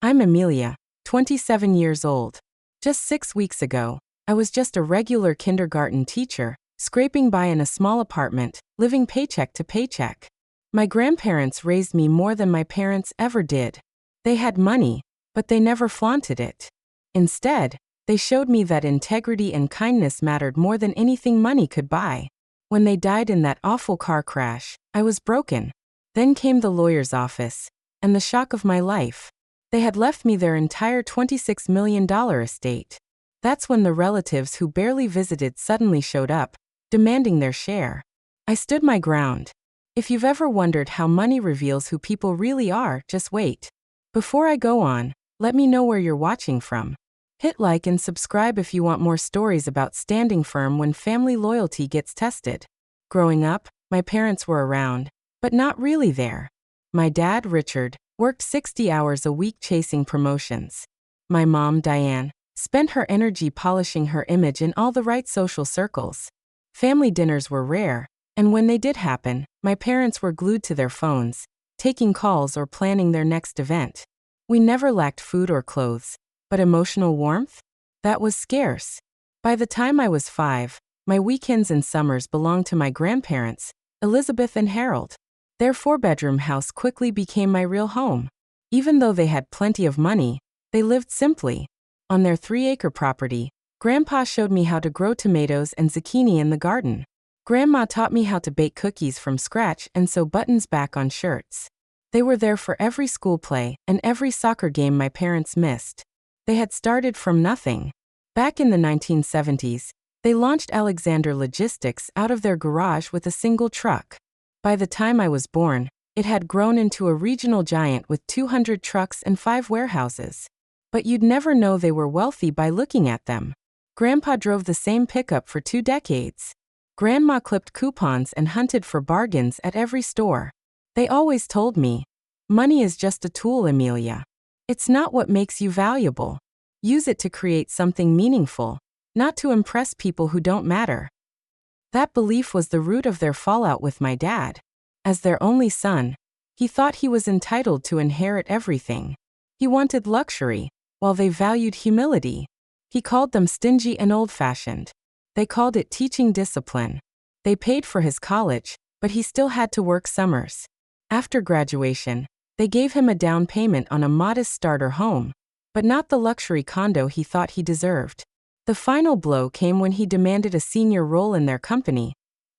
I'm Amelia, 27 years old. Just 6 weeks ago, I was just a regular kindergarten teacher, scraping by in a small apartment, living paycheck to paycheck. My grandparents raised me more than my parents ever did. They had money, but they never flaunted it. Instead, they showed me that integrity and kindness mattered more than anything money could buy. When they died in that awful car crash, I was broken. Then came the lawyer's office, and the shock of my life. They had left me their entire $26 million estate. That's when the relatives who barely visited suddenly showed up, demanding their share. I stood my ground. If you've ever wondered how money reveals who people really are, just wait. Before I go on, let me know where you're watching from. Hit like and subscribe if you want more stories about standing firm when family loyalty gets tested. Growing up, my parents were around, but not really there. My dad, Richard, worked 60 hours a week chasing promotions. My mom, Diane, spent her energy polishing her image in all the right social circles. Family dinners were rare, and when they did happen, my parents were glued to their phones, taking calls or planning their next event. We never lacked food or clothes, but emotional warmth? That was scarce. By the time I was 5, my weekends and summers belonged to my grandparents, Elizabeth and Harold. Their 4-bedroom house quickly became my real home. Even though they had plenty of money, they lived simply. On their 3-acre property, Grandpa showed me how to grow tomatoes and zucchini in the garden. Grandma taught me how to bake cookies from scratch and sew buttons back on shirts. They were there for every school play and every soccer game my parents missed. They had started from nothing. Back in the 1970s, they launched Alexander Logistics out of their garage with a single truck. By the time I was born, it had grown into a regional giant with 200 trucks and 5 warehouses. But you'd never know they were wealthy by looking at them. Grandpa drove the same pickup for 2 decades. Grandma clipped coupons and hunted for bargains at every store. They always told me, money is just a tool, Amelia. It's not what makes you valuable. Use it to create something meaningful, not to impress people who don't matter. That belief was the root of their fallout with my dad. As their only son, he thought he was entitled to inherit everything. He wanted luxury, while they valued humility. He called them stingy and old-fashioned. They called it teaching discipline. They paid for his college, but he still had to work summers. After graduation, they gave him a down payment on a modest starter home, but not the luxury condo he thought he deserved. The final blow came when he demanded a senior role in their company,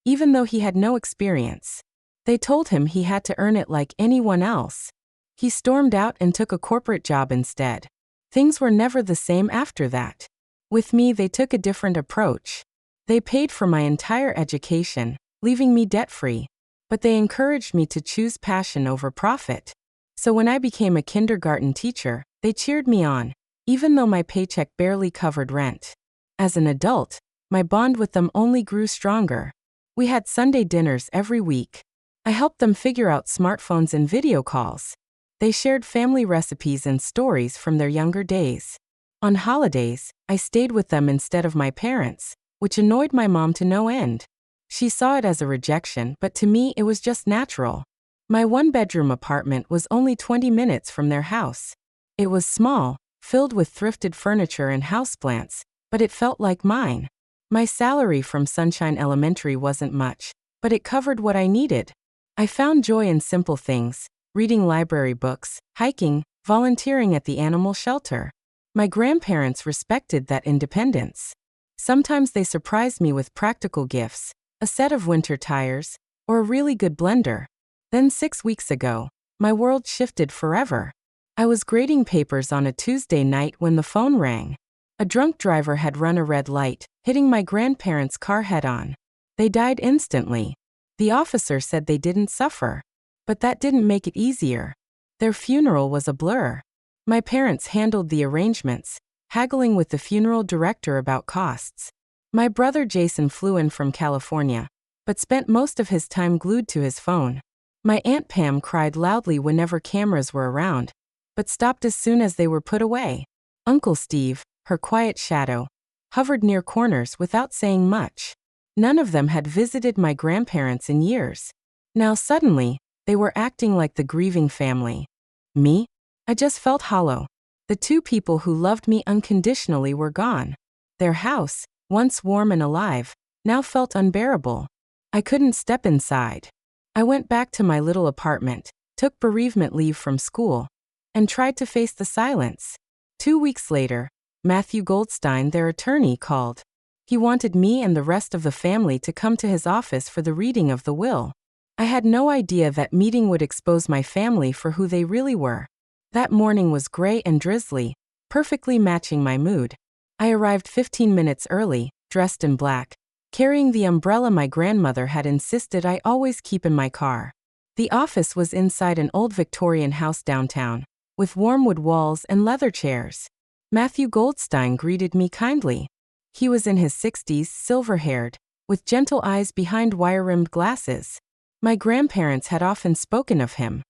even though he had no experience. They told him he had to earn it like anyone else. He stormed out and took a corporate job instead. Things were never the same after that. With me, they took a different approach. They paid for my entire education, leaving me debt-free, but they encouraged me to choose passion over profit. So when I became a kindergarten teacher, they cheered me on, even though my paycheck barely covered rent. As an adult, my bond with them only grew stronger. We had Sunday dinners every week. I helped them figure out smartphones and video calls. They shared family recipes and stories from their younger days. On holidays, I stayed with them instead of my parents, which annoyed my mom to no end. She saw it as a rejection, but to me it was just natural. My 1-bedroom apartment was only 20 minutes from their house. It was small, filled with thrifted furniture and houseplants, but it felt like mine. My salary from Sunshine Elementary wasn't much, but it covered what I needed. I found joy in simple things, reading library books, hiking, volunteering at the animal shelter. My grandparents respected that independence. Sometimes they surprised me with practical gifts, a set of winter tires, or a really good blender. Then 6 weeks ago, my world shifted forever. I was grading papers on a Tuesday night when the phone rang. A drunk driver had run a red light, hitting my grandparents' car head-on. They died instantly. The officer said they didn't suffer. But that didn't make it easier. Their funeral was a blur. My parents handled the arrangements, haggling with the funeral director about costs. My brother Jason flew in from California, but spent most of his time glued to his phone. My Aunt Pam cried loudly whenever cameras were around, but stopped as soon as they were put away. Uncle Steve, her quiet shadow, hovered near corners without saying much. None of them had visited my grandparents in years. Now suddenly, they were acting like the grieving family. Me? I just felt hollow. The two people who loved me unconditionally were gone. Their house, once warm and alive, now felt unbearable. I couldn't step inside. I went back to my little apartment, took bereavement leave from school, and tried to face the silence. 2 weeks later, Matthew Goldstein, their attorney, called. He wanted me and the rest of the family to come to his office for the reading of the will. I had no idea that meeting would expose my family for who they really were. That morning was gray and drizzly, perfectly matching my mood. I arrived 15 minutes early, dressed in black, carrying the umbrella my grandmother had insisted I always keep in my car. The office was inside an old Victorian house downtown, with warm wood walls and leather chairs. Matthew Goldstein greeted me kindly. He was in his 60s, silver-haired, with gentle eyes behind wire-rimmed glasses. My grandparents had often spoken of him,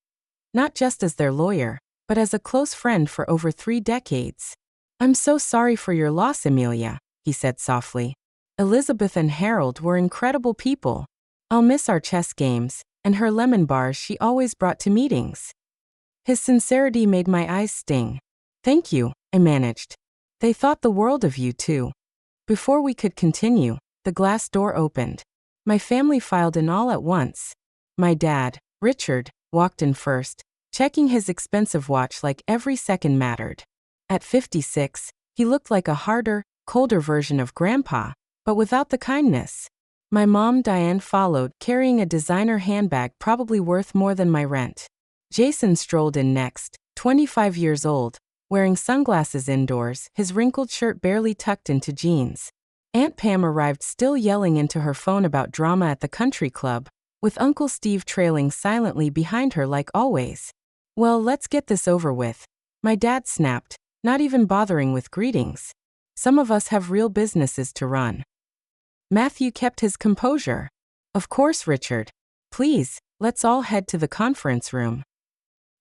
not just as their lawyer, but as a close friend for over 3 decades. "I'm so sorry for your loss, Amelia," he said softly. "Elizabeth and Harold were incredible people. I'll miss our chess games, and her lemon bars she always brought to meetings." His sincerity made my eyes sting. "Thank you," I managed. "They thought the world of you, too." Before we could continue, the glass door opened. My family filed in all at once. My dad, Richard, walked in first, checking his expensive watch like every second mattered. At 56, he looked like a harder, colder version of Grandpa, but without the kindness. My mom, Diane, followed, carrying a designer handbag probably worth more than my rent. Jason strolled in next, 25 years old, wearing sunglasses indoors, his wrinkled shirt barely tucked into jeans. Aunt Pam arrived still yelling into her phone about drama at the country club, with Uncle Steve trailing silently behind her like always. "Well, let's get this over with," my dad snapped, not even bothering with greetings. "Some of us have real businesses to run." Matthew kept his composure. "Of course, Richard. Please, let's all head to the conference room."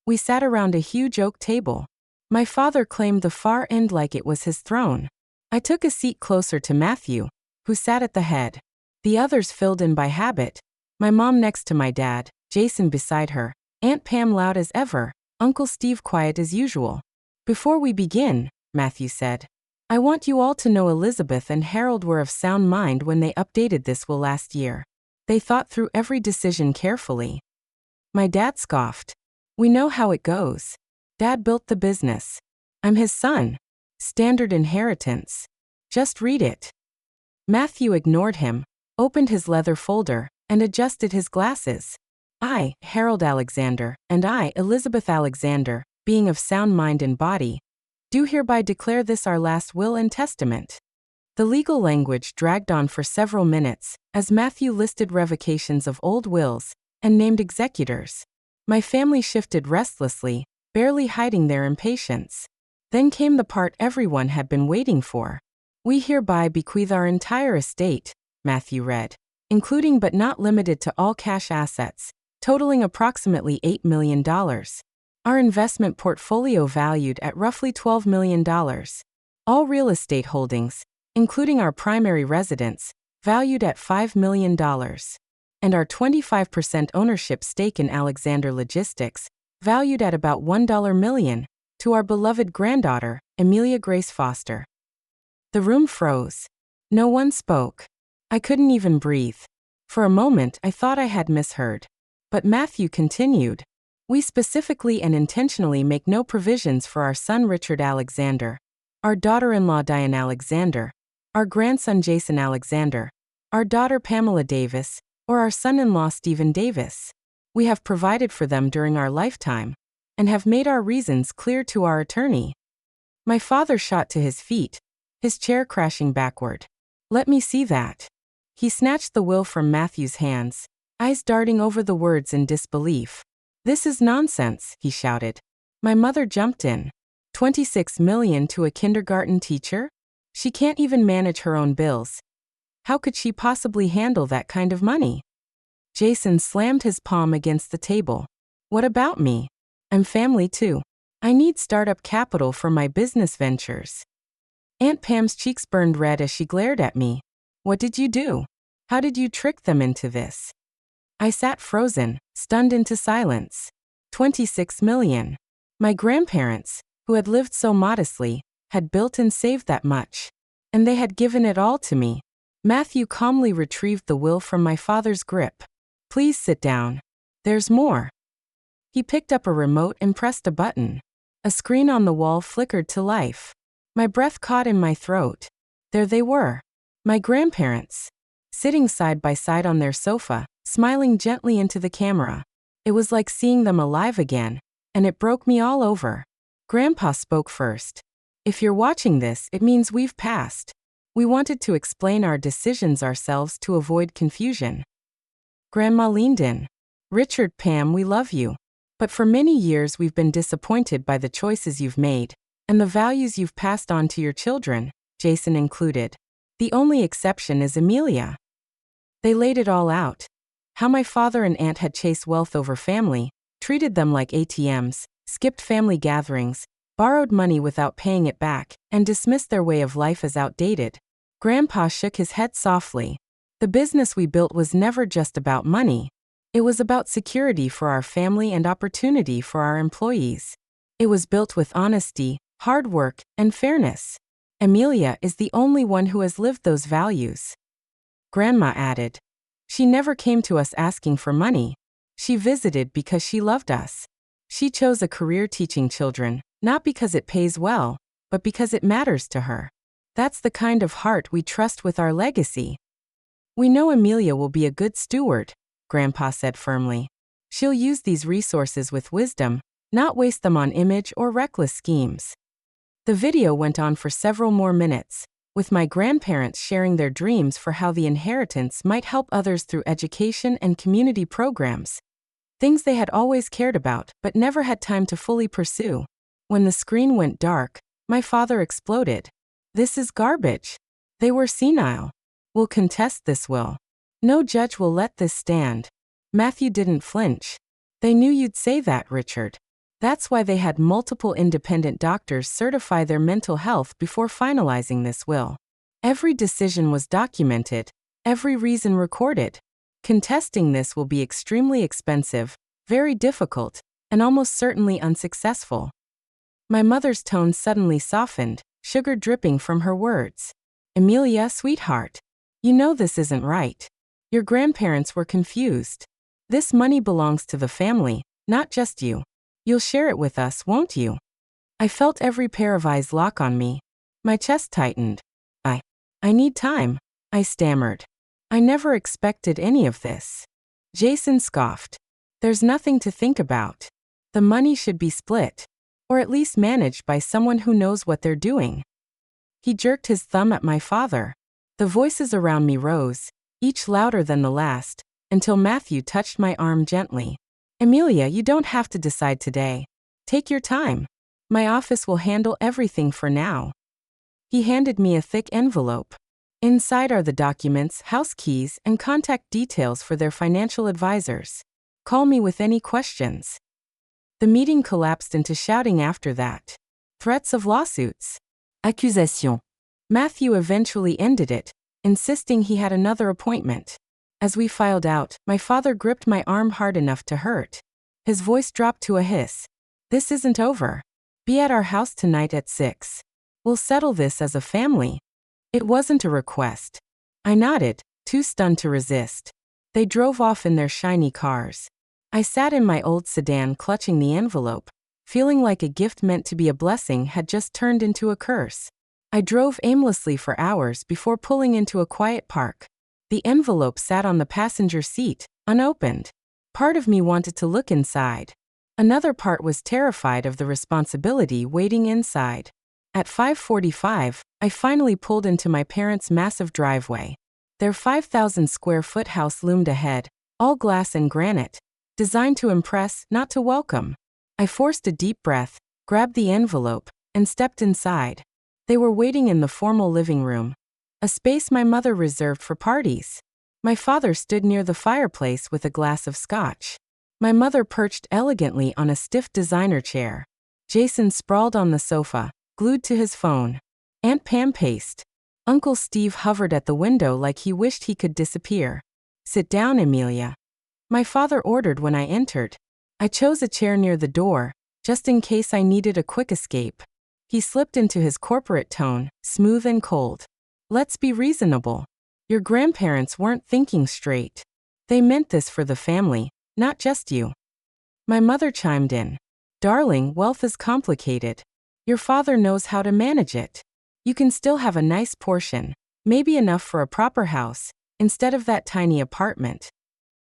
We sat around a huge oak table. My father claimed the far end like it was his throne. I took a seat closer to Matthew, who sat at the head. The others filled in by habit. My mom next to my dad, Jason beside her, Aunt Pam loud as ever, Uncle Steve quiet as usual. "Before we begin," Matthew said, "I want you all to know Elizabeth and Harold were of sound mind when they updated this will last year. They thought through every decision carefully." My dad scoffed. "We know how it goes. Dad built the business. I'm his son. Standard inheritance. Just read it." Matthew ignored him, opened his leather folder, and adjusted his glasses. "I, Harold Alexander, and I, Elizabeth Alexander, being of sound mind and body, do hereby declare this our last will and testament." The legal language dragged on for several minutes, as Matthew listed revocations of old wills and named executors. My family shifted restlessly, barely hiding their impatience. Then came the part everyone had been waiting for. "We hereby bequeath our entire estate," Matthew read, "including but not limited to all cash assets, totaling approximately $8 million. Our investment portfolio valued at roughly $12 million. All real estate holdings, including our primary residence, valued at $5 million. And our 25% ownership stake in Alexander Logistics, valued at about $1 million, to our beloved granddaughter, Amelia Grace Foster." The room froze. No one spoke. I couldn't even breathe. For a moment I thought I had misheard. But Matthew continued. "We specifically and intentionally make no provisions for our son Richard Alexander, our daughter-in-law Diane Alexander, our grandson Jason Alexander, our daughter Pamela Davis, or our son-in-law Stephen Davis. We have provided for them during our lifetime, and have made our reasons clear to our attorney." My father shot to his feet, his chair crashing backward. "Let me see that." He snatched the will from Matthew's hands, eyes darting over the words in disbelief. "This is nonsense," he shouted. My mother jumped in. $26 million to a kindergarten teacher? She can't even manage her own bills. How could she possibly handle that kind of money? Jason slammed his palm against the table. "What about me? I'm family too. I need startup capital for my business ventures." Aunt Pam's cheeks burned red as she glared at me. "What did you do? How did you trick them into this?" I sat frozen, stunned into silence. $26 million. My grandparents, who had lived so modestly, had built and saved that much. And they had given it all to me. Matthew calmly retrieved the will from my father's grip. Please sit down. There's more. He picked up a remote and pressed a button. A screen on the wall flickered to life. My breath caught in my throat. There they were. My grandparents. Sitting side by side on their sofa, smiling gently into the camera. It was like seeing them alive again, and it broke me all over. Grandpa spoke first. If you're watching this, it means we've passed. We wanted to explain our decisions ourselves to avoid confusion. Grandma leaned in. Richard, Pam, we love you. But for many years we've been disappointed by the choices you've made, and the values you've passed on to your children, Jason included. The only exception is Amelia. They laid it all out. How my father and aunt had chased wealth over family, treated them like ATMs, skipped family gatherings, borrowed money without paying it back, and dismissed their way of life as outdated. Grandpa shook his head softly. The business we built was never just about money. It was about security for our family and opportunity for our employees. It was built with honesty, hard work, and fairness. Amelia is the only one who has lived those values. Grandma added. She never came to us asking for money. She visited because she loved us. She chose a career teaching children, not because it pays well, but because it matters to her. That's the kind of heart we trust with our legacy. We know Amelia will be a good steward, Grandpa said firmly. She'll use these resources with wisdom, not waste them on image or reckless schemes. The video went on for several more minutes, with my grandparents sharing their dreams for how the inheritance might help others through education and community programs. Things they had always cared about but never had time to fully pursue. When the screen went dark, my father exploded. This is garbage. They were senile. We'll contest this will. No judge will let this stand. Matthew didn't flinch. They knew you'd say that, Richard. That's why they had multiple independent doctors certify their mental health before finalizing this will. Every decision was documented, every reason recorded. Contesting this will be extremely expensive, very difficult, and almost certainly unsuccessful. My mother's tone suddenly softened, sugar dripping from her words. Amelia, sweetheart. You know this isn't right. Your grandparents were confused. This money belongs to the family, not just you. You'll share it with us, won't you? I felt every pair of eyes lock on me. My chest tightened. I need time, I stammered. I never expected any of this. Jason scoffed. There's nothing to think about. The money should be split, or at least managed by someone who knows what they're doing. He jerked his thumb at my father. The voices around me rose, each louder than the last, until Matthew touched my arm gently. Amelia, you don't have to decide today. Take your time. My office will handle everything for now. He handed me a thick envelope. Inside are the documents, house keys, and contact details for their financial advisors. Call me with any questions. The meeting collapsed into shouting after that. Threats of lawsuits. Accusation. Matthew eventually ended it, insisting he had another appointment. As we filed out, my father gripped my arm hard enough to hurt. His voice dropped to a hiss. This isn't over. Be at our house tonight at 6. We'll settle this as a family. It wasn't a request. I nodded, too stunned to resist. They drove off in their shiny cars. I sat in my old sedan clutching the envelope, feeling like a gift meant to be a blessing had just turned into a curse. I drove aimlessly for hours before pulling into a quiet park. The envelope sat on the passenger seat, unopened. Part of me wanted to look inside. Another part was terrified of the responsibility waiting inside. At 5:45, I finally pulled into my parents' massive driveway. Their 5,000-square-foot house loomed ahead, all glass and granite, designed to impress, not to welcome. I forced a deep breath, grabbed the envelope, and stepped inside. They were waiting in the formal living room, a space my mother reserved for parties. My father stood near the fireplace with a glass of scotch. My mother perched elegantly on a stiff designer chair. Jason sprawled on the sofa, glued to his phone. Aunt Pam paced. Uncle Steve hovered at the window like he wished he could disappear. Sit down, Amelia. My father ordered when I entered. I chose a chair near the door, just in case I needed a quick escape. He slipped into his corporate tone, smooth and cold. Let's be reasonable. Your grandparents weren't thinking straight. They meant this for the family, not just you. My mother chimed in. Darling, wealth is complicated. Your father knows how to manage it. You can still have a nice portion, maybe enough for a proper house, instead of that tiny apartment.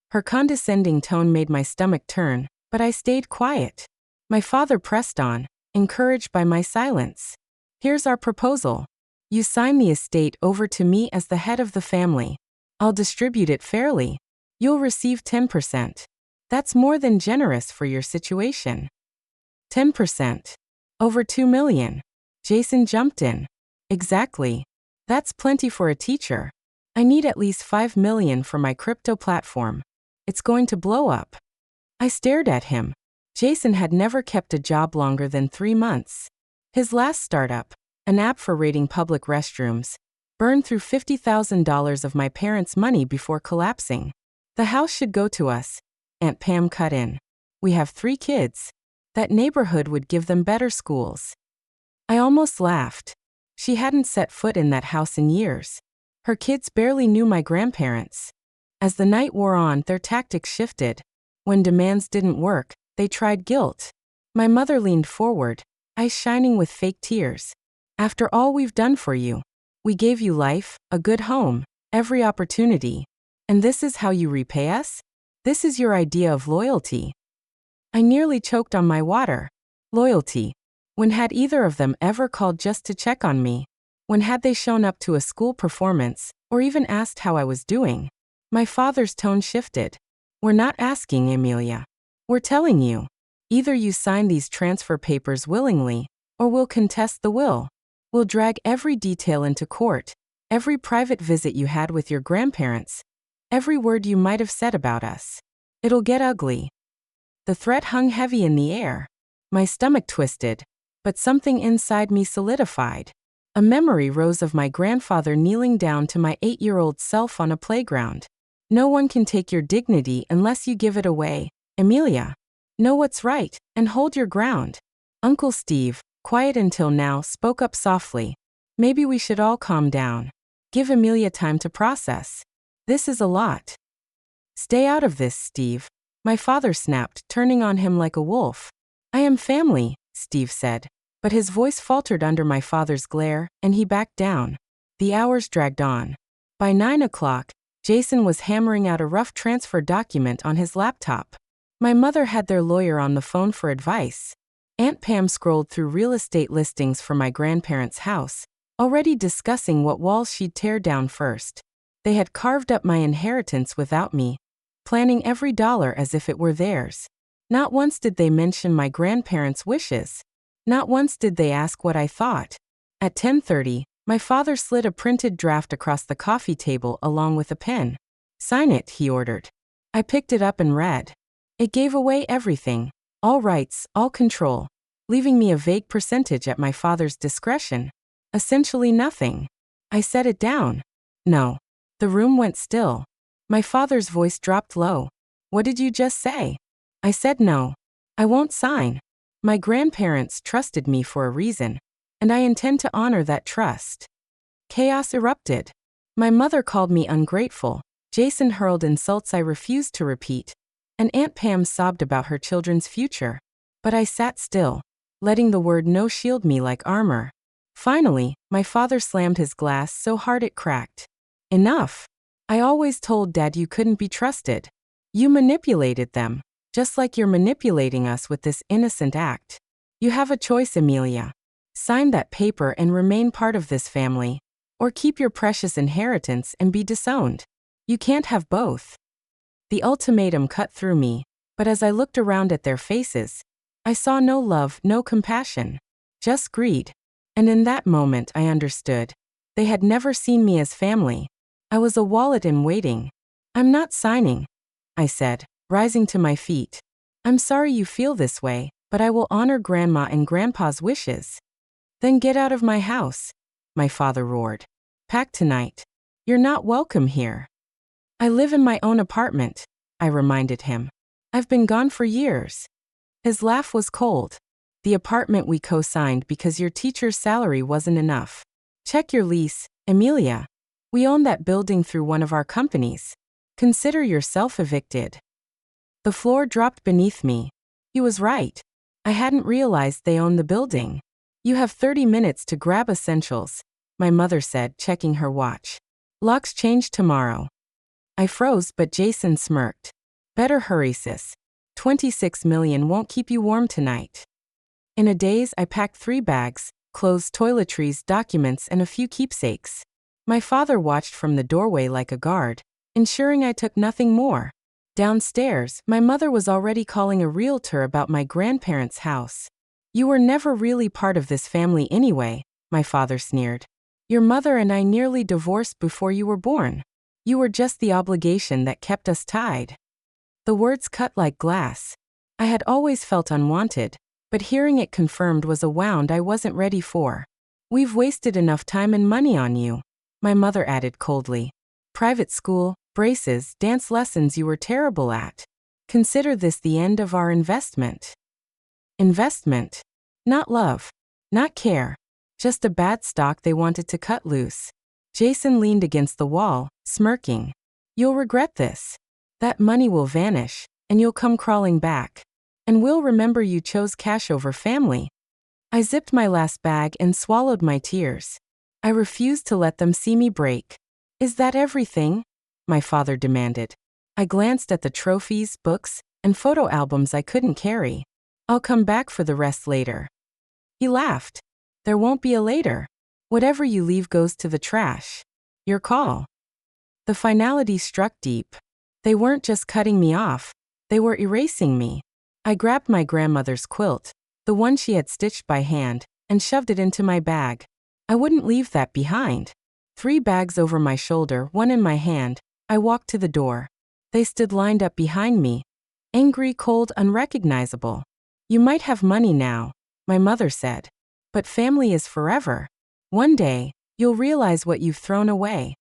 Her condescending tone made my stomach turn, but I stayed quiet. My father pressed on, encouraged by my silence. Here's our proposal. You sign the estate over to me as the head of the family. I'll distribute it fairly. You'll receive 10%. That's more than generous for your situation. 10%. Over 2 million. Jason jumped in. Exactly. That's plenty for a teacher. I need at least 5 million for my crypto platform. It's going to blow up. I stared at him. Jason had never kept a job longer than 3 months. His last startup, an app for rating public restrooms, burned through $50,000 of my parents' money before collapsing. The house should go to us. Aunt Pam cut in. We have 3 kids. That neighborhood would give them better schools. I almost laughed. She hadn't set foot in that house in years. Her kids barely knew my grandparents. As the night wore on, their tactics shifted. When demands didn't work, they tried guilt. My mother leaned forward, eyes shining with fake tears. After all we've done for you, we gave you life, a good home, every opportunity. And this is how you repay us? This is your idea of loyalty. I nearly choked on my water. Loyalty. When had either of them ever called just to check on me? When had they shown up to a school performance, or even asked how I was doing? My father's tone shifted. We're not asking, Emilia. We're telling you. Either you sign these transfer papers willingly, or we'll contest the will. We'll drag every detail into court, every private visit you had with your grandparents, every word you might have said about us. It'll get ugly. The threat hung heavy in the air. My stomach twisted, but something inside me solidified. A memory rose of my grandfather kneeling down to my 8-year-old self on a playground. No one can take your dignity unless you give it away, Emilia. Know what's right, and hold your ground. Uncle Steve, quiet until now, spoke up softly. Maybe we should all calm down. Give Emilia time to process. This is a lot. Stay out of this, Steve. My father snapped, turning on him like a wolf. I am family, Steve said. But his voice faltered under my father's glare, and he backed down. The hours dragged on. By 9 o'clock, Jason was hammering out a rough transfer document on his laptop. My mother had their lawyer on the phone for advice. Aunt Pam scrolled through real estate listings for my grandparents' house, already discussing what walls she'd tear down first. They had carved up my inheritance without me, planning every dollar as if it were theirs. Not once did they mention my grandparents' wishes. Not once did they ask what I thought. At 10:30, my father slid a printed draft across the coffee table along with a pen. Sign it, he ordered. I picked it up and read. It gave away everything. All rights, all control, leaving me a vague percentage at my father's discretion. Essentially nothing. I set it down. No. The room went still. My father's voice dropped low. What did you just say? I said no. I won't sign. My grandparents trusted me for a reason, and I intend to honor that trust. Chaos erupted. My mother called me ungrateful. Jason hurled insults I refused to repeat, and Aunt Pam sobbed about her children's future. But I sat still, letting the word no shield me like armor. Finally, my father slammed his glass so hard it cracked. Enough. I always told Dad you couldn't be trusted. You manipulated them, just like you're manipulating us with this innocent act. You have a choice, Emilia. Sign that paper and remain part of this family, or keep your precious inheritance and be disowned. You can't have both. The ultimatum cut through me, but as I looked around at their faces, I saw no love, no compassion, just greed. And in that moment I understood. They had never seen me as family. I was a wallet in waiting. I'm not signing, I said, rising to my feet. I'm sorry you feel this way, but I will honor Grandma and Grandpa's wishes. Then get out of my house, my father roared. Pack tonight. You're not welcome here. I live in my own apartment, I reminded him. I've been gone for years. His laugh was cold. The apartment we co-signed because your teacher's salary wasn't enough. Check your lease, Emilia. We own that building through one of our companies. Consider yourself evicted. The floor dropped beneath me. He was right. I hadn't realized they owned the building. You have 30 minutes to grab essentials, my mother said, checking her watch. Locks change tomorrow. I froze, but Jason smirked. Better hurry, sis. 26 million won't keep you warm tonight. In a daze, I packed 3 bags, clothes, toiletries, documents, and a few keepsakes. My father watched from the doorway like a guard, ensuring I took nothing more. Downstairs, my mother was already calling a realtor about my grandparents' house. You were never really part of this family anyway, my father sneered. Your mother and I nearly divorced before you were born. You were just the obligation that kept us tied. The words cut like glass. I had always felt unwanted, but hearing it confirmed was a wound I wasn't ready for. We've wasted enough time and money on you, my mother added coldly. Private school, braces, dance lessons you were terrible at. Consider this the end of our investment. Investment. Not love. Not care. Just a bad stock they wanted to cut loose. Jason leaned against the wall, smirking. You'll regret this. That money will vanish, and you'll come crawling back. And we'll remember you chose cash over family. I zipped my last bag and swallowed my tears. I refused to let them see me break. Is that everything? My father demanded. I glanced at the trophies, books, and photo albums I couldn't carry. I'll come back for the rest later. He laughed. There won't be a later. Whatever you leave goes to the trash. Your call. The finality struck deep. They weren't just cutting me off, they were erasing me. I grabbed my grandmother's quilt, the one she had stitched by hand, and shoved it into my bag. I wouldn't leave that behind. 3 bags over my shoulder, 1 in my hand, I walked to the door. They stood lined up behind me. Angry, cold, unrecognizable. You might have money now, my mother said. But family is forever. One day, you'll realize what you've thrown away.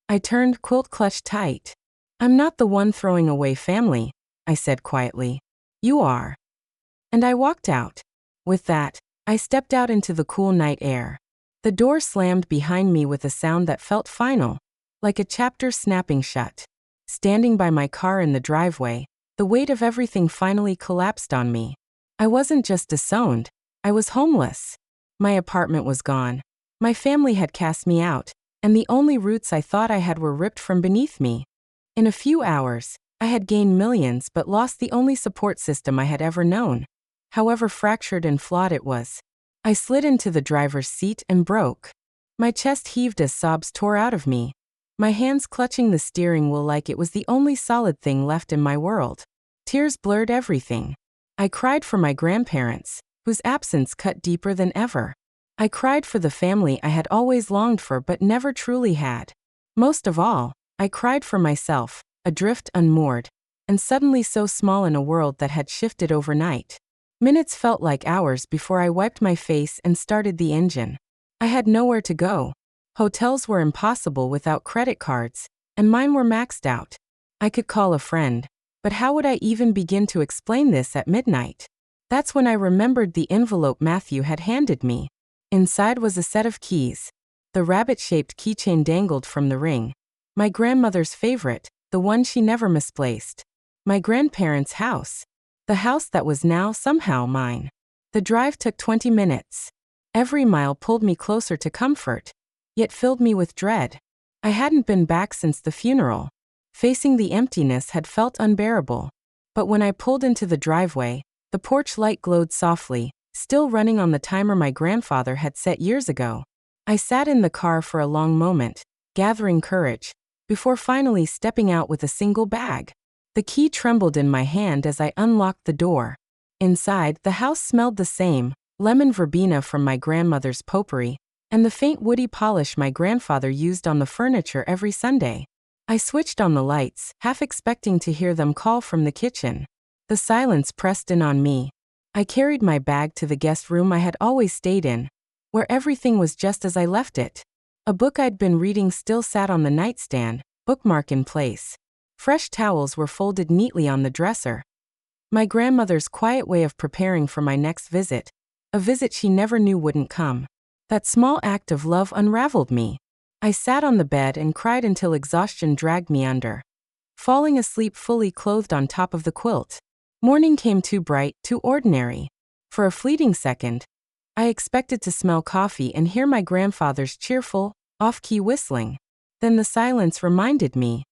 I turned, quilt clutched tight. I'm not the one throwing away family, I said quietly. You are. And I walked out. With that, I stepped out into the cool night air. The door slammed behind me with a sound that felt final, like a chapter snapping shut. Standing by my car in the driveway, the weight of everything finally collapsed on me. I wasn't just disowned, I was homeless. My apartment was gone. My family had cast me out, and the only roots I thought I had were ripped from beneath me. In a few hours, I had gained millions but lost the only support system I had ever known. However fractured and flawed it was. I slid into the driver's seat and broke. My chest heaved as sobs tore out of me. My hands clutching the steering wheel like it was the only solid thing left in my world. Tears blurred everything. I cried for my grandparents, whose absence cut deeper than ever. I cried for the family I had always longed for but never truly had. Most of all, I cried for myself, adrift, unmoored, and suddenly so small in a world that had shifted overnight. Minutes felt like hours before I wiped my face and started the engine. I had nowhere to go. Hotels were impossible without credit cards, and mine were maxed out. I could call a friend, but how would I even begin to explain this at midnight? That's when I remembered the envelope Matthew had handed me. Inside was a set of keys. The rabbit-shaped keychain dangled from the ring. My grandmother's favorite, the one she never misplaced. My grandparents' house. The house that was now somehow mine. The drive took 20 minutes. Every mile pulled me closer to comfort, yet filled me with dread. I hadn't been back since the funeral. Facing the emptiness had felt unbearable. But when I pulled into the driveway, the porch light glowed softly, still running on the timer my grandfather had set years ago. I sat in the car for a long moment, gathering courage, before finally stepping out with a single bag. The key trembled in my hand as I unlocked the door. Inside, the house smelled the same, lemon verbena from my grandmother's potpourri, and the faint woody polish my grandfather used on the furniture every Sunday. I switched on the lights, half expecting to hear them call from the kitchen. The silence pressed in on me. I carried my bag to the guest room I had always stayed in, where everything was just as I left it. A book I'd been reading still sat on the nightstand, bookmark in place. Fresh towels were folded neatly on the dresser. My grandmother's quiet way of preparing for my next visit, a visit she never knew wouldn't come. That small act of love unraveled me. I sat on the bed and cried until exhaustion dragged me under, falling asleep fully clothed on top of the quilt. Morning came too bright, too ordinary. For a fleeting second, I expected to smell coffee and hear my grandfather's cheerful, off-key whistling. Then the silence reminded me.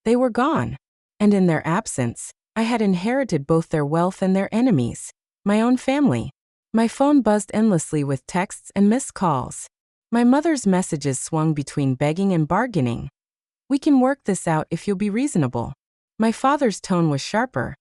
They were gone. And in their absence, I had inherited both their wealth and their enemies, my own family. My phone buzzed endlessly with texts and missed calls. My mother's messages swung between begging and bargaining. "We can work this out if you'll be reasonable." My father's tone was sharper.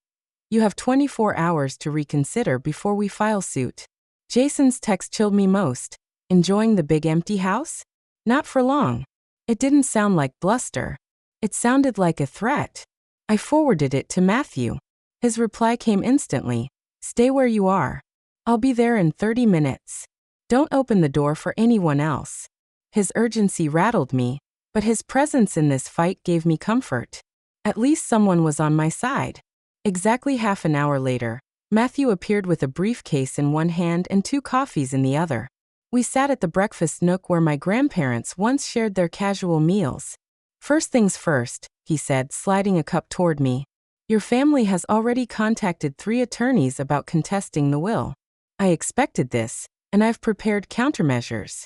"You have 24 hours to reconsider before we file suit." Jason's text chilled me most. "Enjoying the big empty house?" Not for long. It didn't sound like bluster. It sounded like a threat. I forwarded it to Matthew. His reply came instantly. "Stay where you are. I'll be there in 30 minutes. Don't open the door for anyone else." His urgency rattled me, but his presence in this fight gave me comfort. At least someone was on my side. Exactly half an hour later, Matthew appeared with a briefcase in one hand and 2 coffees in the other. We sat at the breakfast nook where my grandparents once shared their casual meals. "First things first," he said, sliding a cup toward me. "Your family has already contacted 3 attorneys about contesting the will. I expected this, and I've prepared countermeasures."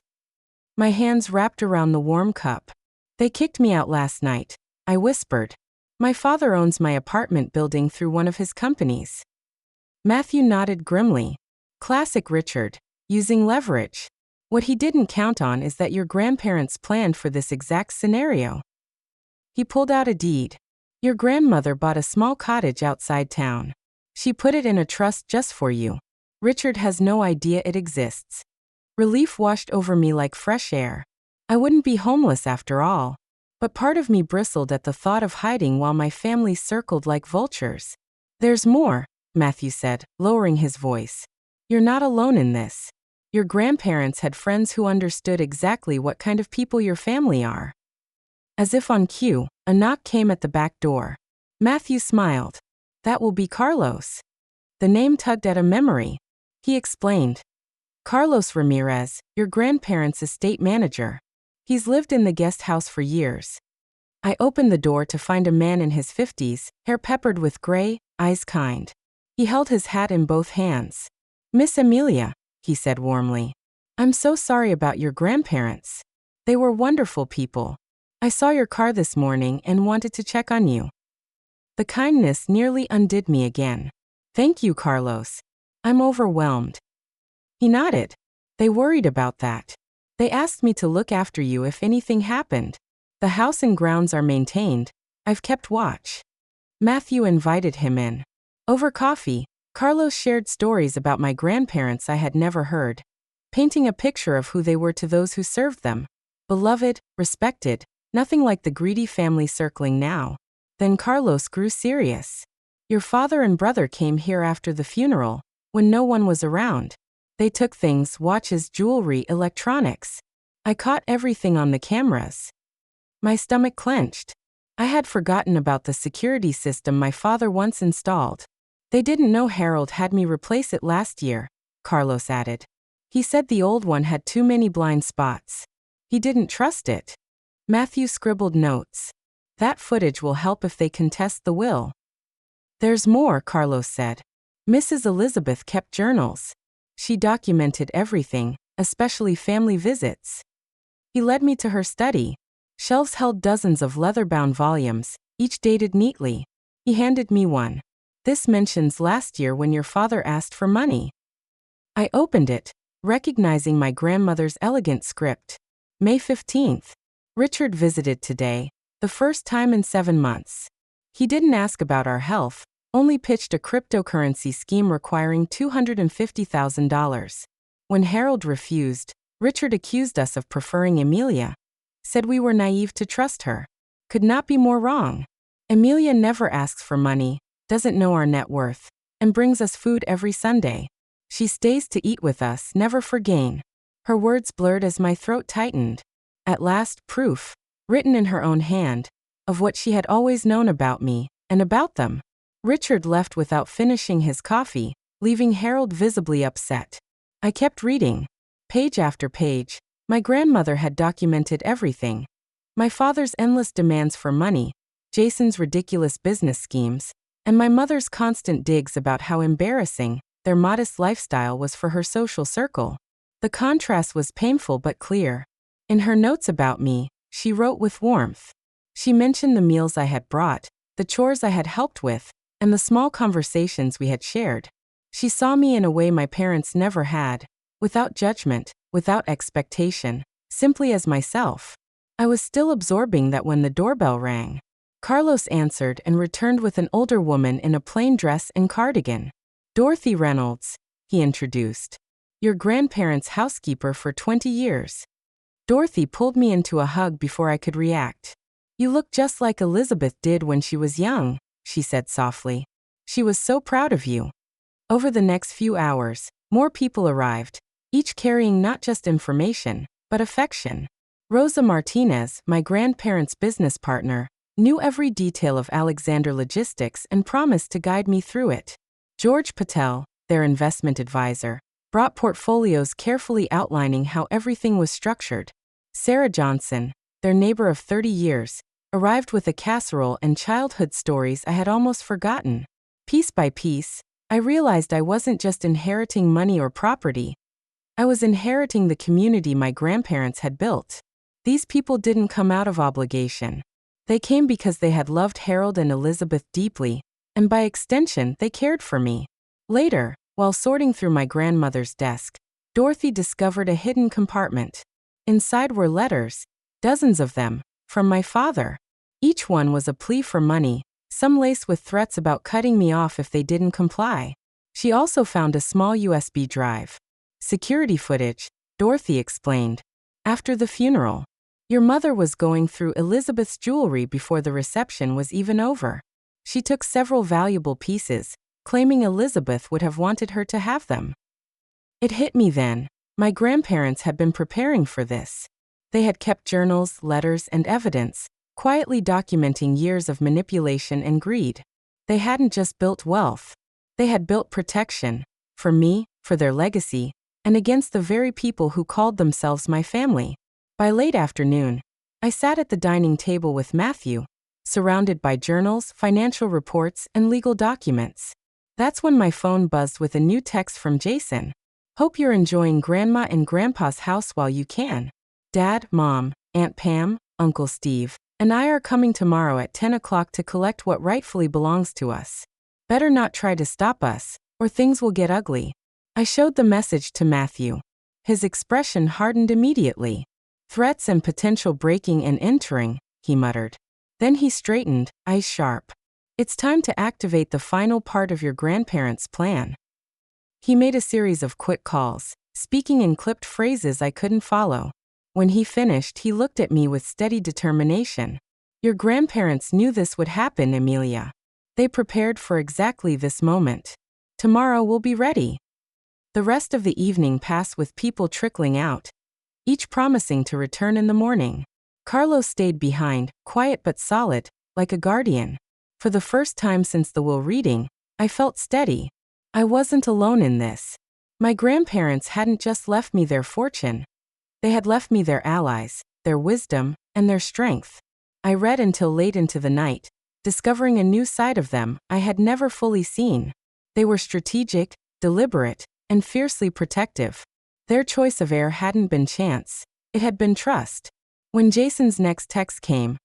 My hands wrapped around the warm cup. "They kicked me out last night," I whispered. "My father owns my apartment building through one of his companies." Matthew nodded grimly. Classic Richard, using leverage. "What he didn't count on is that your grandparents planned for this exact scenario." He pulled out a deed. "Your grandmother bought a small cottage outside town. She put it in a trust just for you. Richard has no idea it exists." Relief washed over me like fresh air. I wouldn't be homeless after all. But part of me bristled at the thought of hiding while my family circled like vultures. "There's more," Matthew said, lowering his voice. "You're not alone in this. Your grandparents had friends who understood exactly what kind of people your family are." As if on cue, a knock came at the back door. Matthew smiled. "That will be Carlos." The name tugged at a memory. He explained. "Carlos Ramirez, your grandparents' estate manager. He's lived in the guest house for years." I opened the door to find a man in his 50s, hair peppered with gray, eyes kind. He held his hat in both hands. "Miss Amelia," he said warmly. "I'm so sorry about your grandparents. They were wonderful people. I saw your car this morning and wanted to check on you." The kindness nearly undid me again. "Thank you, Carlos. I'm overwhelmed." He nodded. "They worried about that. They asked me to look after you if anything happened. The house and grounds are maintained. I've kept watch." Matthew invited him in. Over coffee, Carlos shared stories about my grandparents I had never heard, painting a picture of who they were to those who served them. Beloved, respected, nothing like the greedy family circling now. Then Carlos grew serious. "Your father and brother came here after the funeral, when no one was around. They took things, watches, jewelry, electronics. I caught everything on the cameras." My stomach clenched. I had forgotten about the security system my father once installed. "They didn't know Harold had me replace it last year," Carlos added. "He said the old one had too many blind spots. He didn't trust it." Matthew scribbled notes. "That footage will help if they contest the will." "There's more," Carlos said. "Mrs. Elizabeth kept journals. She documented everything, especially family visits." He led me to her study. Shelves held dozens of leather-bound volumes, each dated neatly. He handed me one. "This mentions last year when your father asked for money." I opened it, recognizing my grandmother's elegant script. "May 15th. Richard visited today, the first time in 7 months. He didn't ask about our health, only pitched a cryptocurrency scheme requiring $250,000. When Harold refused, Richard accused us of preferring Amelia. Said we were naive to trust her. Could not be more wrong. Amelia never asks for money, doesn't know our net worth, and brings us food every Sunday. She stays to eat with us, never for gain." Her words blurred as my throat tightened. At last, proof, written in her own hand, of what she had always known about me, and about them. Richard left without finishing his coffee, leaving Harold visibly upset. I kept reading. Page after page, my grandmother had documented everything. My father's endless demands for money, Jason's ridiculous business schemes, and my mother's constant digs about how embarrassing their modest lifestyle was for her social circle. The contrast was painful but clear. In her notes about me, she wrote with warmth. She mentioned the meals I had brought, the chores I had helped with, and the small conversations we had shared. She saw me in a way my parents never had, without judgment, without expectation, simply as myself. I was still absorbing that when the doorbell rang. Carlos answered and returned with an older woman in a plain dress and cardigan. "Dorothy Reynolds," he introduced. "Your grandparents' housekeeper for 20 years. Dorothy pulled me into a hug before I could react. "You look just like Elizabeth did when she was young," she said softly. "She was so proud of you." Over the next few hours, more people arrived, each carrying not just information, but affection. Rosa Martinez, my grandparents' business partner, knew every detail of Alexander Logistics and promised to guide me through it. George Patel, their investment advisor, brought portfolios carefully outlining how everything was structured. Sarah Johnson, their neighbor of 30 years, arrived with a casserole and childhood stories I had almost forgotten. Piece by piece, I realized I wasn't just inheriting money or property. I was inheriting the community my grandparents had built. These people didn't come out of obligation. They came because they had loved Harold and Elizabeth deeply, and by extension, they cared for me. Later, while sorting through my grandmother's desk, Dorothy discovered a hidden compartment. Inside were letters, dozens of them, from my father. Each one was a plea for money, some laced with threats about cutting me off if they didn't comply. She also found a small USB drive. "Security footage," Dorothy explained. "After the funeral. Your mother was going through Elizabeth's jewelry before the reception was even over. She took several valuable pieces, claiming Elizabeth would have wanted her to have them." It hit me then. My grandparents had been preparing for this. They had kept journals, letters, and evidence, quietly documenting years of manipulation and greed. They hadn't just built wealth. They had built protection. For me, for their legacy, and against the very people who called themselves my family. By late afternoon, I sat at the dining table with Matthew, surrounded by journals, financial reports, and legal documents. That's when my phone buzzed with a new text from Jason. "Hope you're enjoying Grandma and Grandpa's house while you can. Dad, Mom, Aunt Pam, Uncle Steve, and I are coming tomorrow at 10 o'clock to collect what rightfully belongs to us. Better not try to stop us, or things will get ugly." I showed the message to Matthew. His expression hardened immediately. "Threats and potential breaking and entering," he muttered. Then he straightened, eyes sharp. "It's time to activate the final part of your grandparents' plan." He made a series of quick calls, speaking in clipped phrases I couldn't follow. When he finished, he looked at me with steady determination. "Your grandparents knew this would happen, Amelia. They prepared for exactly this moment. Tomorrow we'll be ready." The rest of the evening passed with people trickling out, each promising to return in the morning. Carlos stayed behind, quiet but solid, like a guardian. For the first time since the will reading, I felt steady. I wasn't alone in this. My grandparents hadn't just left me their fortune. They had left me their allies, their wisdom, and their strength. I read until late into the night, discovering a new side of them I had never fully seen. They were strategic, deliberate, and fiercely protective. Their choice of heir hadn't been chance. It had been trust. When Jason's next text came,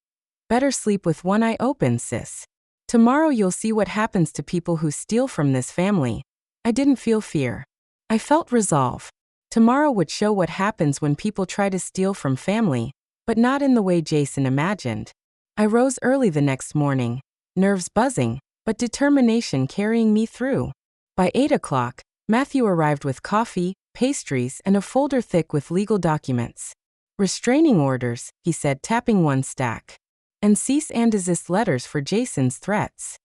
"Better sleep with one eye open, sis. Tomorrow you'll see what happens to people who steal from this family." I didn't feel fear. I felt resolve. Tomorrow would show what happens when people try to steal from family, but not in the way Jason imagined. I rose early the next morning, nerves buzzing, but determination carrying me through. By 8 o'clock, Matthew arrived with coffee, pastries, and a folder thick with legal documents. "Restraining orders," he said, tapping one stack. "And cease and desist letters for Jason's threats."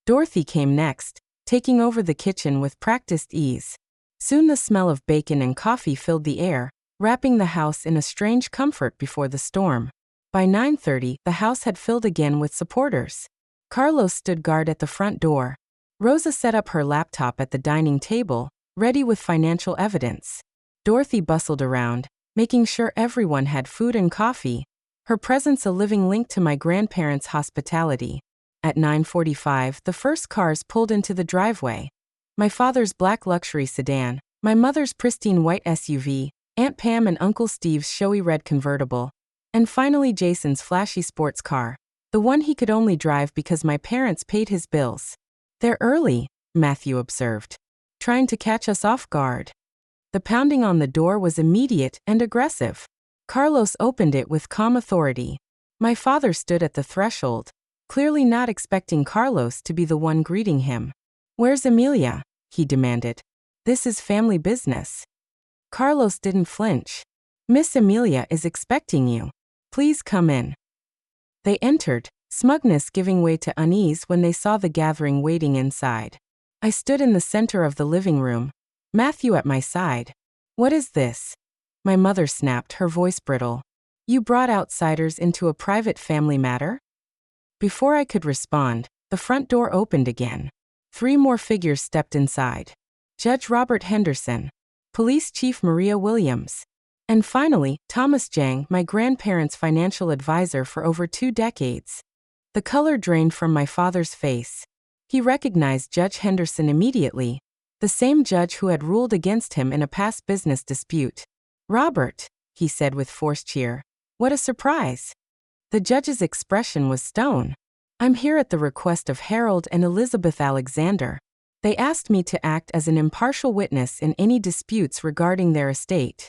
Dorothy came next, taking over the kitchen with practiced ease. Soon the smell of bacon and coffee filled the air, wrapping the house in a strange comfort before the storm. By 9:30, the house had filled again with supporters. Carlos stood guard at the front door. Rosa set up her laptop at the dining table, ready with financial evidence. Dorothy bustled around, making sure everyone had food and coffee, her presence a living link to my grandparents' hospitality. At 9:45, the first cars pulled into the driveway. My father's black luxury sedan, my mother's pristine white SUV, Aunt Pam and Uncle Steve's showy red convertible, and finally Jason's flashy sports car, the one he could only drive because my parents paid his bills. "They're early," Matthew observed, trying to catch us off guard. The pounding on the door was immediate and aggressive. Carlos opened it with calm authority. My father stood at the threshold, clearly not expecting Carlos to be the one greeting him. "Where's Amelia?" he demanded. "This is family business." Carlos didn't flinch. "Miss Amelia is expecting you. Please come in." They entered, smugness giving way to unease when they saw the gathering waiting inside. I stood in the center of the living room, Matthew at my side. "What is this?" My mother snapped, her voice brittle. "You brought outsiders into a private family matter?" Before I could respond, the front door opened again. 3 more figures stepped inside. Judge Robert Henderson, Police Chief Maria Williams, and finally, Thomas Jang, my grandparents' financial advisor for over 2 decades. The color drained from my father's face. He recognized Judge Henderson immediately, the same judge who had ruled against him in a past business dispute. "Robert," he said with forced cheer. "What a surprise." The judge's expression was stone. "I'm here at the request of Harold and Elizabeth Alexander. They asked me to act as an impartial witness in any disputes regarding their estate."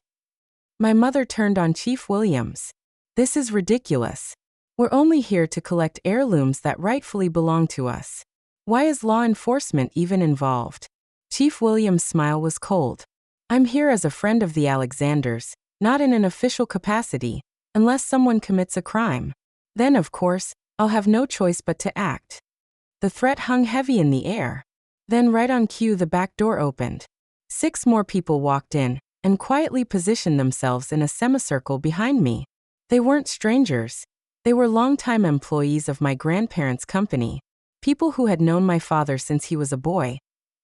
My mother turned on Chief Williams. "This is ridiculous. We're only here to collect heirlooms that rightfully belong to us. Why is law enforcement even involved?" Chief Williams' smile was cold. "I'm here as a friend of the Alexanders, not in an official capacity, unless someone commits a crime. Then, of course, I'll have no choice but to act." The threat hung heavy in the air. Then right on cue the back door opened. 6 more people walked in and quietly positioned themselves in a semicircle behind me. They weren't strangers. They were longtime employees of my grandparents' company, people who had known my father since he was a boy,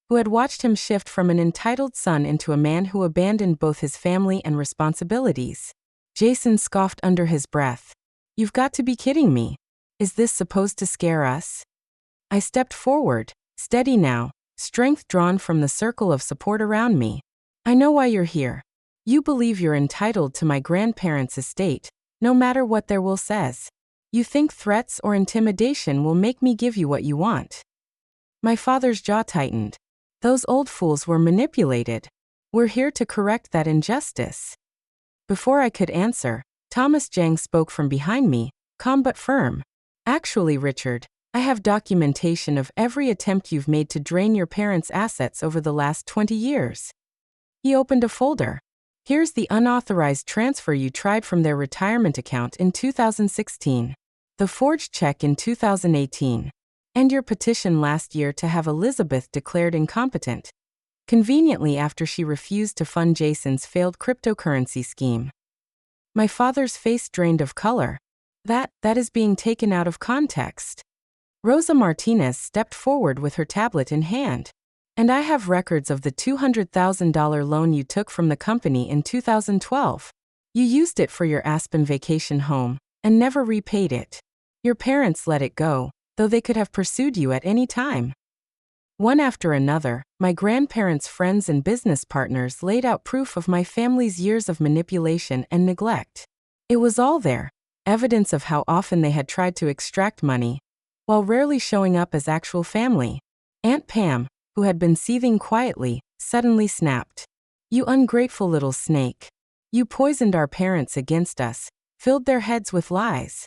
who had watched him shift from an entitled son into a man who abandoned both his family and responsibilities. Jason scoffed under his breath. "You've got to be kidding me. Is this supposed to scare us?" I stepped forward, steady now, strength drawn from the circle of support around me. "I know why you're here. You believe you're entitled to my grandparents' estate, no matter what their will says. You think threats or intimidation will make me give you what you want." My father's jaw tightened. Those old fools were manipulated. "We're here to correct that injustice." Before I could answer, Thomas Jang spoke from behind me, calm but firm. "Actually, Richard, I have documentation of every attempt you've made to drain your parents' assets over the last 20 years. He opened a folder. "Here's the unauthorized transfer you tried from their retirement account in 2016, the forged check in 2018, and your petition last year to have Elizabeth declared incompetent, conveniently after she refused to fund Jason's failed cryptocurrency scheme." My father's face drained of color. That is being taken out of context." Rosa Martinez stepped forward with her tablet in hand. "And I have records of the $200,000 loan you took from the company in 2012. You used it for your Aspen vacation home and never repaid it. Your parents let it go, though they could have pursued you at any time." One after another, my grandparents' friends and business partners laid out proof of my family's years of manipulation and neglect. It was all there, evidence of how often they had tried to extract money, while rarely showing up as actual family. Aunt Pam, who had been seething quietly, suddenly snapped. "You ungrateful little snake. You poisoned our parents against us, filled their heads with lies."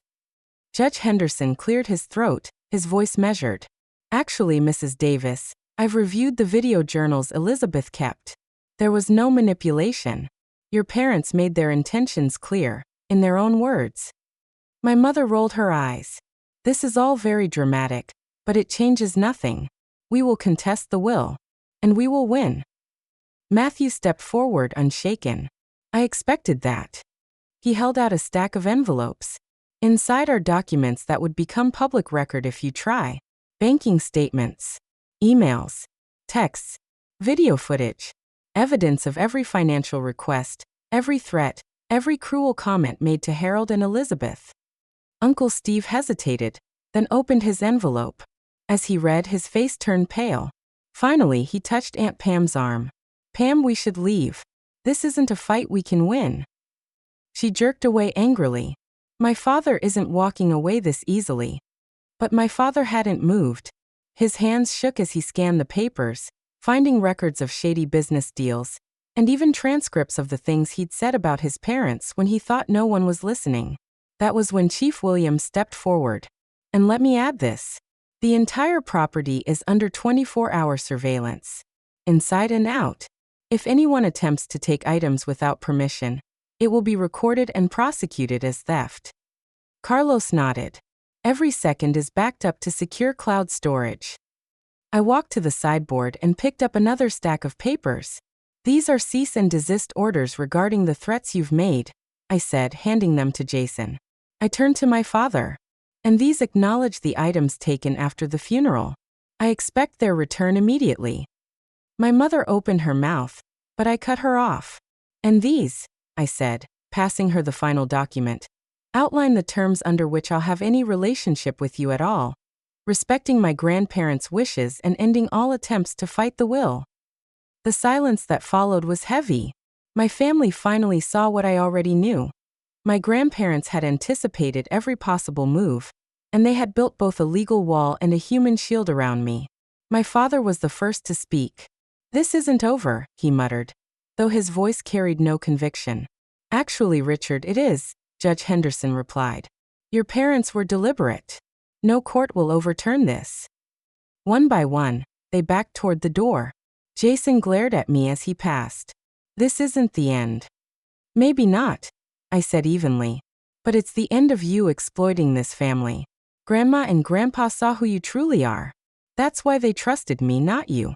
Judge Henderson cleared his throat, his voice measured. "Actually, Mrs. Davis, I've reviewed the video journals Elizabeth kept. There was no manipulation. Your parents made their intentions clear, in their own words." My mother rolled her eyes. "This is all very dramatic, but it changes nothing. We will contest the will, and we will win." Matthew stepped forward unshaken. I expected that. He held out a stack of envelopes. Inside are documents that would become public record if you try. Banking statements, emails, texts, video footage. Evidence of every financial request, every threat, every cruel comment made to Harold and Elizabeth. Uncle Steve hesitated, then opened his envelope. As he read, his face turned pale. Finally, he touched Aunt Pam's arm. "Pam, we should leave. This isn't a fight we can win." She jerked away angrily. "My father isn't walking away this easily." But my father hadn't moved. His hands shook as he scanned the papers, finding records of shady business deals, and even transcripts of the things he'd said about his parents when he thought no one was listening. That was when Chief Williams stepped forward. "And let me add this. The entire property is under 24-hour surveillance, inside and out. If anyone attempts to take items without permission, it will be recorded and prosecuted as theft." Carlos nodded. "Every second is backed up to secure cloud storage." I walked to the sideboard and picked up another stack of papers. "These are cease and desist orders regarding the threats you've made," I said, handing them to Jason. I turned to my father. "And these acknowledge the items taken after the funeral. I expect their return immediately." My mother opened her mouth, but I cut her off. "And these," I said, passing her the final document, "outline the terms under which I'll have any relationship with you at all, respecting my grandparents' wishes and ending all attempts to fight the will." The silence that followed was heavy. My family finally saw what I already knew. My grandparents had anticipated every possible move, and they had built both a legal wall and a human shield around me. My father was the first to speak. "This isn't over," he muttered, though his voice carried no conviction. "Actually, Richard, it is," Judge Henderson replied. "Your parents were deliberate. No court will overturn this." One by one, they backed toward the door. Jason glared at me as he passed. "This isn't the end." "Maybe not," I said evenly. "But it's the end of you exploiting this family. Grandma and Grandpa saw who you truly are. That's why they trusted me, not you."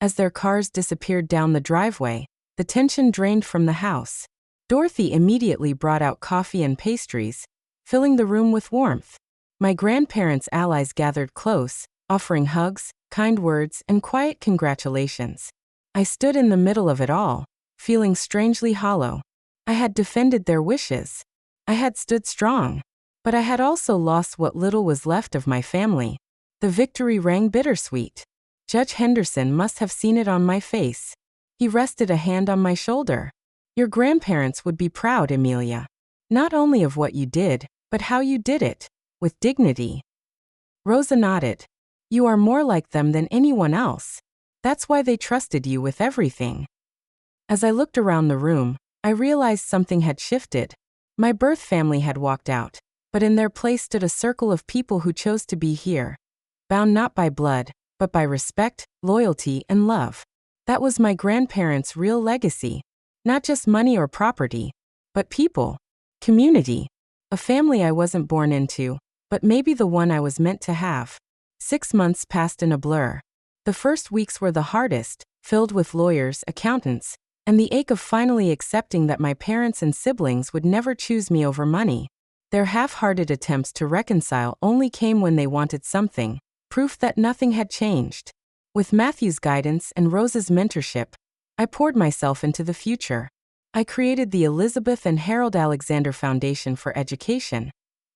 As their cars disappeared down the driveway, the tension drained from the house. Dorothy immediately brought out coffee and pastries, filling the room with warmth. My grandparents' allies gathered close, offering hugs, kind words, and quiet congratulations. I stood in the middle of it all, feeling strangely hollow. I had defended their wishes. I had stood strong. But I had also lost what little was left of my family. The victory rang bittersweet. Judge Henderson must have seen it on my face. He rested a hand on my shoulder. "Your grandparents would be proud, Amelia. Not only of what you did, but how you did it, with dignity." Rosa nodded. "You are more like them than anyone else. That's why they trusted you with everything." As I looked around the room, I realized something had shifted. My birth family had walked out, but in their place stood a circle of people who chose to be here, bound not by blood, but by respect, loyalty, and love. That was my grandparents' real legacy. Not just money or property, but people, community, a family I wasn't born into, but maybe the one I was meant to have. 6 months passed in a blur. The first weeks were the hardest, filled with lawyers, accountants, and the ache of finally accepting that my parents and siblings would never choose me over money. Their half-hearted attempts to reconcile only came when they wanted something, proof that nothing had changed. With Matthew's guidance and Rose's mentorship, I poured myself into the future. I created the Elizabeth and Harold Alexander Foundation for Education,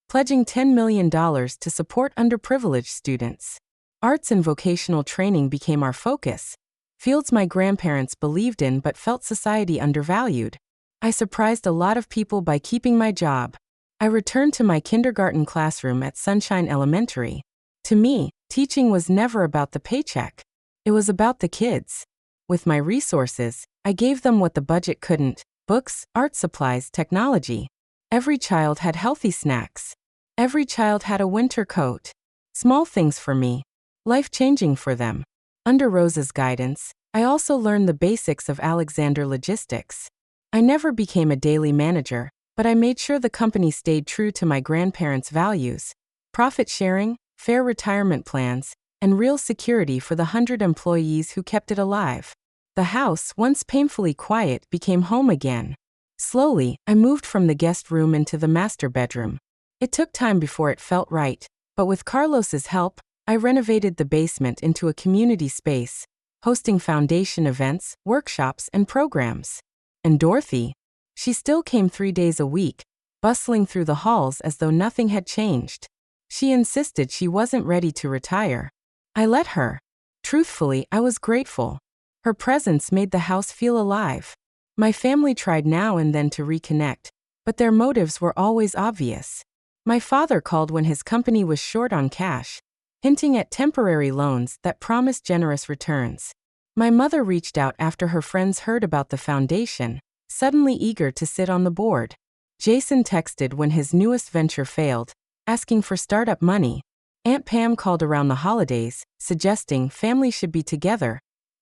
pledging $10 million to support underprivileged students. Arts and vocational training became our focus, fields my grandparents believed in but felt society undervalued. I surprised a lot of people by keeping my job. I returned to my kindergarten classroom at Sunshine Elementary. To me, teaching was never about the paycheck. It was about the kids. With my resources, I gave them what the budget couldn't: books, art supplies, technology. Every child had healthy snacks. Every child had a winter coat. Small things for me, life-changing for them. Under Rose's guidance, I also learned the basics of Alexander logistics. I never became a daily manager, but I made sure the company stayed true to my grandparents' values: profit sharing, fair retirement plans, and real security for the 100 employees who kept it alive. The house, once painfully quiet, became home again. Slowly, I moved from the guest room into the master bedroom. It took time before it felt right, but with Carlos's help, I renovated the basement into a community space, hosting foundation events, workshops, and programs. And Dorothy? She still came 3 days a week, bustling through the halls as though nothing had changed. She insisted she wasn't ready to retire. I let her. Truthfully, I was grateful. Her presence made the house feel alive. My family tried now and then to reconnect, but their motives were always obvious. My father called when his company was short on cash, hinting at temporary loans that promised generous returns. My mother reached out after her friends heard about the foundation, suddenly eager to sit on the board. Jason texted when his newest venture failed, asking for startup money. Aunt Pam called around the holidays, suggesting family should be together,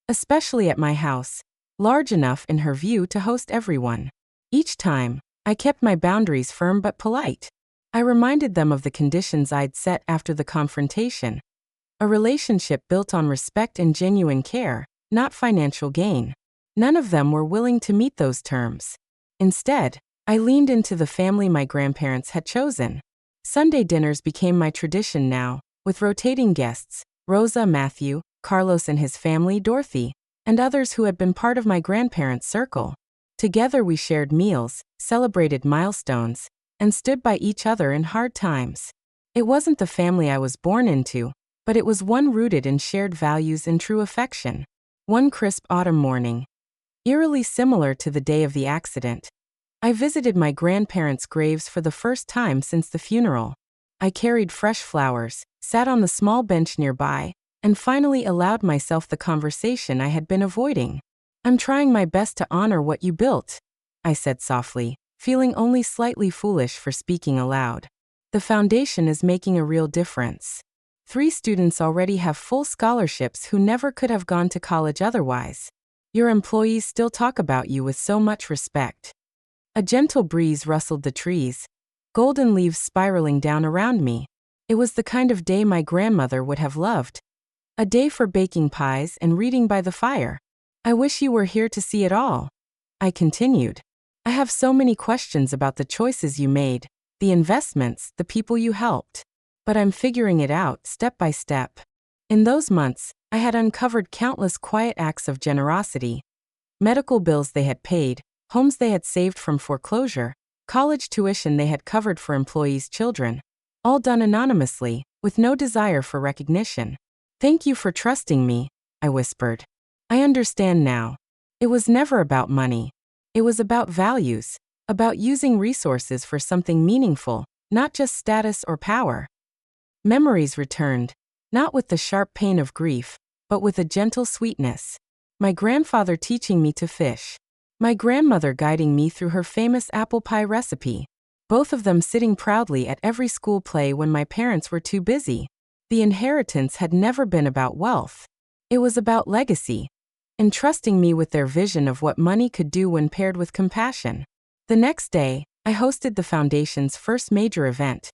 especially at my house, large enough in her view to host everyone. Each time, I kept my boundaries firm but polite. I reminded them of the conditions I'd set after the confrontation. A relationship built on respect and genuine care, not financial gain. None of them were willing to meet those terms. Instead, I leaned into the family my grandparents had chosen. Sunday dinners became my tradition now, with rotating guests, Rosa, Matthew, Carlos and his family, Dorothy, and others who had been part of my grandparents' circle. Together we shared meals, celebrated milestones, and stood by each other in hard times. It wasn't the family I was born into, but it was one rooted in shared values and true affection. One crisp autumn morning, eerily similar to the day of the accident, I visited my grandparents' graves for the first time since the funeral. I carried fresh flowers, sat on the small bench nearby, and finally allowed myself the conversation I had been avoiding. "I'm trying my best to honor what you built," I said softly, feeling only slightly foolish for speaking aloud. "The foundation is making a real difference. 3 students already have full scholarships who never could have gone to college otherwise. Your employees still talk about you with so much respect." A gentle breeze rustled the trees, golden leaves spiraling down around me. It was the kind of day my grandmother would have loved. A day for baking pies and reading by the fire. "I wish you were here to see it all," I continued. "I have so many questions about the choices you made, the investments, the people you helped. But I'm figuring it out step by step." In those months, I had uncovered countless quiet acts of generosity. Medical bills they had paid, homes they had saved from foreclosure, college tuition they had covered for employees' children. All done anonymously, with no desire for recognition. "Thank you for trusting me," I whispered. "I understand now. It was never about money. It was about values, about using resources for something meaningful, not just status or power." Memories returned, not with the sharp pain of grief, but with a gentle sweetness. My grandfather teaching me to fish. My grandmother guiding me through her famous apple pie recipe. Both of them sitting proudly at every school play when my parents were too busy. The inheritance had never been about wealth. It was about legacy, entrusting me with their vision of what money could do when paired with compassion. The next day, I hosted the foundation's first major event,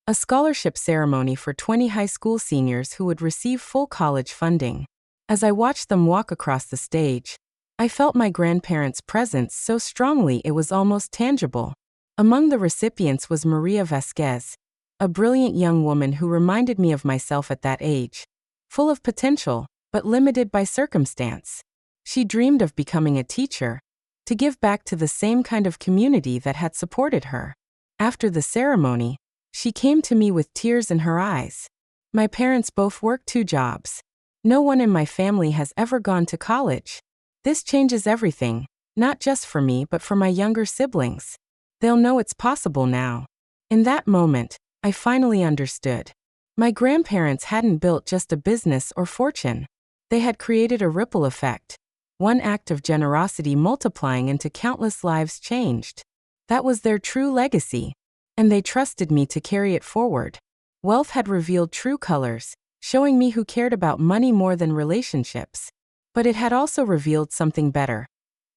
a scholarship ceremony for 20 high school seniors who would receive full college funding. As I watched them walk across the stage, I felt my grandparents' presence so strongly it was almost tangible. Among the recipients was Maria Vasquez, a brilliant young woman who reminded me of myself at that age, full of potential, but limited by circumstance. She dreamed of becoming a teacher, to give back to the same kind of community that had supported her. After the ceremony, she came to me with tears in her eyes. "My parents both work 2 jobs. No one in my family has ever gone to college. This changes everything, not just for me but for my younger siblings. They'll know it's possible now." In that moment, I finally understood. My grandparents hadn't built just a business or fortune. They had created a ripple effect, one act of generosity multiplying into countless lives changed. That was their true legacy, and they trusted me to carry it forward. Wealth had revealed true colors, showing me who cared about money more than relationships. But it had also revealed something better.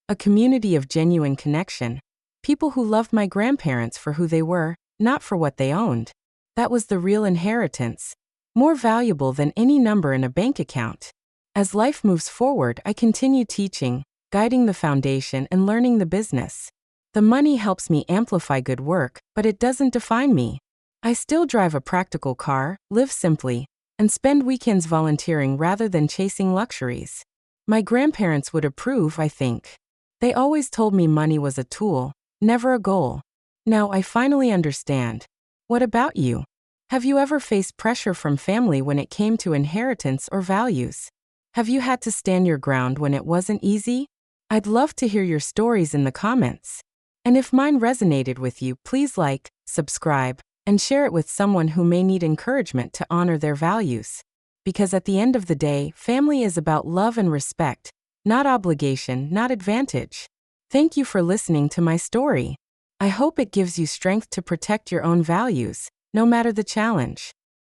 A community of genuine connection. People who loved my grandparents for who they were, not for what they owned. That was the real inheritance, more valuable than any number in a bank account. As life moves forward, I continue teaching, guiding the foundation and learning the business. The money helps me amplify good work, but it doesn't define me. I still drive a practical car, live simply, and spend weekends volunteering rather than chasing luxuries. My grandparents would approve, I think. They always told me money was a tool, never a goal. Now I finally understand. What about you? Have you ever faced pressure from family when it came to inheritance or values? Have you had to stand your ground when it wasn't easy? I'd love to hear your stories in the comments. And if mine resonated with you, please like, subscribe, and share it with someone who may need encouragement to honor their values. Because at the end of the day, family is about love and respect, not obligation, not advantage. Thank you for listening to my story. I hope it gives you strength to protect your own values, no matter the challenge.